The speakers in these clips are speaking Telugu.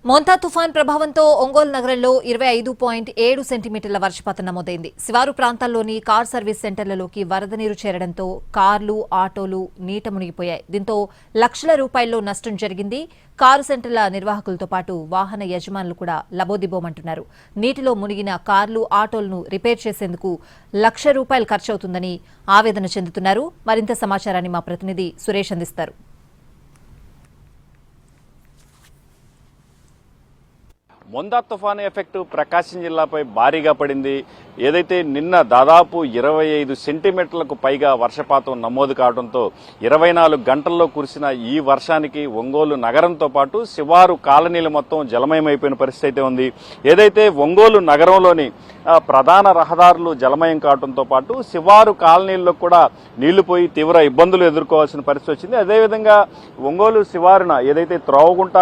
మోంతా తుఫాన్ ప్రభావంతో ఒంగోలు నగరంలో 25.7 సెంటీమీటర్ల వర్షపాతం నమోదైంది. శివారు ప్రాంతాల్లోని కార్ సర్వీస్ సెంటర్లలోకి వరద నీరు చేరడంతో కార్లు, ఆటోలు నీట మునిగిపోయాయి. దీంతో లక్షల రూపాయల్లో నష్టం జరిగింది. కారు సెంటర్ల నిర్వాహకులతో పాటు వాహన యజమానులు కూడా లబోదిబోమంటున్నారు. నీటిలో మునిగిన కార్లు, ఆటోలను రిపేర్ చేసేందుకు ₹1,00,000 ఖర్చవుతుందని ఆవేదన చెందుతున్నారు. మరింత సమాచారాన్ని మా ప్రతినిధి సురేష్ అందిస్తారు. మొంతా తుఫాను ఎఫెక్ట్ ప్రకాశం జిల్లాపై భారీగా పడింది. ఏదైతే నిన్న దాదాపు 25 సెంటీమీటర్లకు పైగా వర్షపాతం నమోదు కావడంతో 24 గంటల్లో కురిసిన ఈ వర్షానికి ఒంగోలు నగరంతో పాటు శివారు కాలనీలు మొత్తం జలమయమైపోయిన పరిస్థితి అయితే ఉంది. ఏదైతే ఒంగోలు నగరంలోని ప్రధాన రహదారులు జలమయం కావడంతో పాటు శివారు కాలనీల్లో కూడా నీళ్లు పోయి తీవ్ర ఇబ్బందులు ఎదుర్కోవాల్సిన పరిస్థితి వచ్చింది. అదేవిధంగా ఒంగోలు శివారున ఏదైతే త్రోవగుంట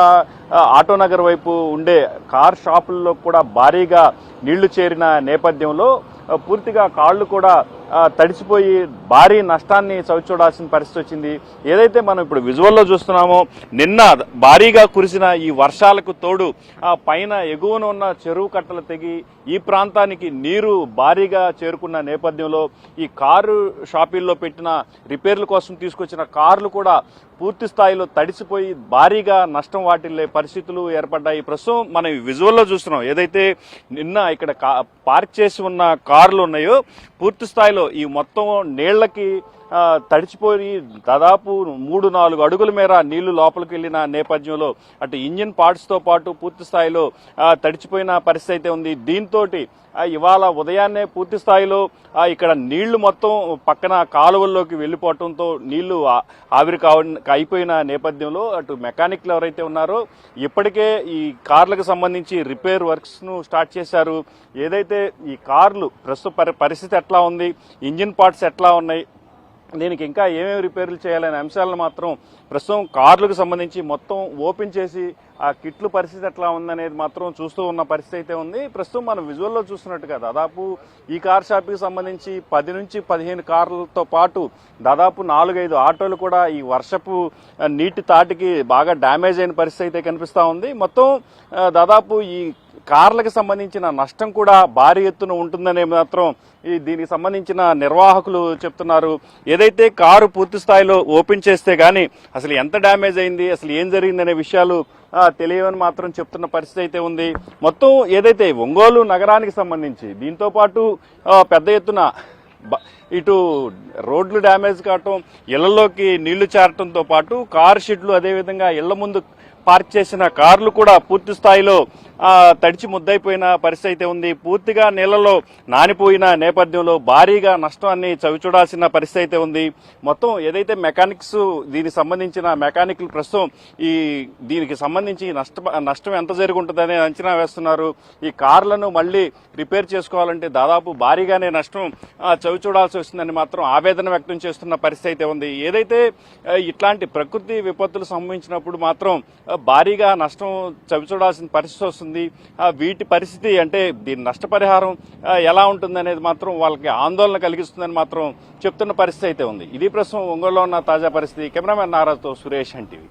ఆటోనగర్ వైపు ఉండే కార్ షాపుల్లో కూడా భారీగా నీళ్లు చేరిన నేపథ్యంలో పూర్తిగా కాళ్లు కూడా తడిసిపోయి భారీ నష్టాన్ని చవిచూడాల్సిన పరిస్థితి వచ్చింది. ఏదైతే మనం ఇప్పుడు విజువల్లో చూస్తున్నామో నిన్న భారీగా కురిసిన ఈ వర్షాలకు తోడు పైన ఎగువన ఉన్న చెరువు కట్టలు తెగి ఈ ప్రాంతానికి నీరు భారీగా చేరుకున్న నేపథ్యంలో ఈ కారు షాపుల్లో పెట్టిన రిపేర్ల కోసం తీసుకొచ్చిన కార్లు కూడా పూర్తి స్థాయిలో తడిసిపోయి భారీగా నష్టం వాటిల్లే పరిస్థితులు ఏర్పడ్డాయి. ప్రస్తుతం మనం విజువల్లో చూస్తున్నాం. ఏదైతే నిన్న ఇక్కడ పార్క్ చేసి ఉన్న కార్లు ఉన్నాయో పూర్తి స్థాయిలో ఈ మొత్తం నీళ్లకి తడిచిపోయి దాదాపు 3-4 అడుగుల మేర నీళ్లు లోపలికి వెళ్లిన నేపథ్యంలో అటు ఇంజిన్ పార్ట్స్తో పాటు పూర్తి స్థాయిలో తడిచిపోయిన పరిస్థితి అయితే ఉంది. దీంతో ఇవాళ ఉదయాన్నే పూర్తి స్థాయిలో ఇక్కడ నీళ్లు మొత్తం పక్కన కాలువల్లోకి వెళ్లిపోవడంతో నీళ్లు ఆవిరి అయిపోయిన నేపథ్యంలో అటు మెకానిక్లు ఎవరైతే ఉన్నారో ఇప్పటికే ఈ కార్లకు సంబంధించి రిపేర్ వర్క్స్ ను స్టార్ట్ చేశారు. ఏదైతే ఈ కార్లు ప్రస్తుత పరిస్థితి ఎట్లా ఉంది, ఇంజిన్ పార్ట్స్ ఎట్లా ఉన్నాయి, దీనికి ఇంకా ఏమేమి రిపేర్లు చేయాలనే అంశాలను మాత్రం ప్రస్తుతం కార్లకు సంబంధించి మొత్తం ఓపెన్ చేసి ఆ కిట్లు పరిస్థితి ఎట్లా ఉందనేది మాత్రం చూస్తూ ఉన్న పరిస్థితి అయితే ఉంది. ప్రస్తుతం మనం విజువల్లో చూస్తున్నట్టుగా దాదాపు ఈ కార్ షాప్కి సంబంధించి 10 నుంచి 15 కార్లతో పాటు దాదాపు 4-5 ఆటోలు కూడా ఈ వర్షపు నీటి తాటికి బాగా డ్యామేజ్ అయిన పరిస్థితి అయితే కనిపిస్తూ ఉంది. మొత్తం దాదాపు ఈ కార్లకు సంబంధించిన నష్టం కూడా భారీ ఎత్తున ఉంటుందనే మాత్రం దీనికి సంబంధించిన నిర్వాహకులు చెప్తున్నారు. ఏదైతే కారు పూర్తి స్థాయిలో ఓపెన్ చేస్తే గానీ అసలు ఎంత డ్యామేజ్ అయింది, అసలు ఏం జరిగిందనే విషయాలు తెలియవని మాత్రం చెప్తున్న పరిస్థితి అయితే ఉంది. మొత్తం ఏదైతే ఒంగోలు నగరానికి సంబంధించి దీంతో పాటు పెద్ద ఎత్తున ఇటు రోడ్లు డ్యామేజ్ కావటం, ఇళ్లలోకి నీళ్లు చేరటంతో పాటు కార్ షెడ్లు అదేవిధంగా ఇళ్ల ముందు పార్క్ చేసిన కార్లు కూడా పూర్తి స్థాయిలో తడిచి ముద్దైపోయిన పరిస్థితి అయితే ఉంది. పూర్తిగా నీళ్లలో నానిపోయిన నేపథ్యంలో భారీగా నష్టాన్ని చవిచూడాల్సిన పరిస్థితి అయితే ఉంది. మొత్తం ఏదైతే మెకానిక్స్ దీనికి సంబంధించిన మెకానిక్లు ప్రస్తుతం దీనికి సంబంధించి నష్టం ఎంత జరుగుంటుందనే అంచనా వేస్తున్నారు. ఈ కార్లను మళ్లీ రిపేర్ చేసుకోవాలంటే దాదాపు భారీగానే నష్టం చవిచూడాల్సి వస్తుందని మాత్రం ఆవేదన వ్యక్తం చేస్తున్న పరిస్థితి అయితే ఉంది. ఏదైతే ఇట్లాంటి ప్రకృతి విపత్తులు సంభవించినప్పుడు మాత్రం భారీగా నష్టం చవిచూడాల్సిన పరిస్థితి వస్తుంది. వీటి పరిస్థితి అంటే దీని నష్టపరిహారం ఎలా ఉంటుంది అనేది మాత్రం వాళ్ళకి ఆందోళన కలిగిస్తుందని మాత్రం చెప్తున్న పరిస్థితి అయితే ఉంది. ఇది ప్రస్తుతం ఒంగోలులో ఉన్న తాజా పరిస్థితి. కెమెరామెన్ నారాజ్తో సురేష్ ఎన్టీవీ.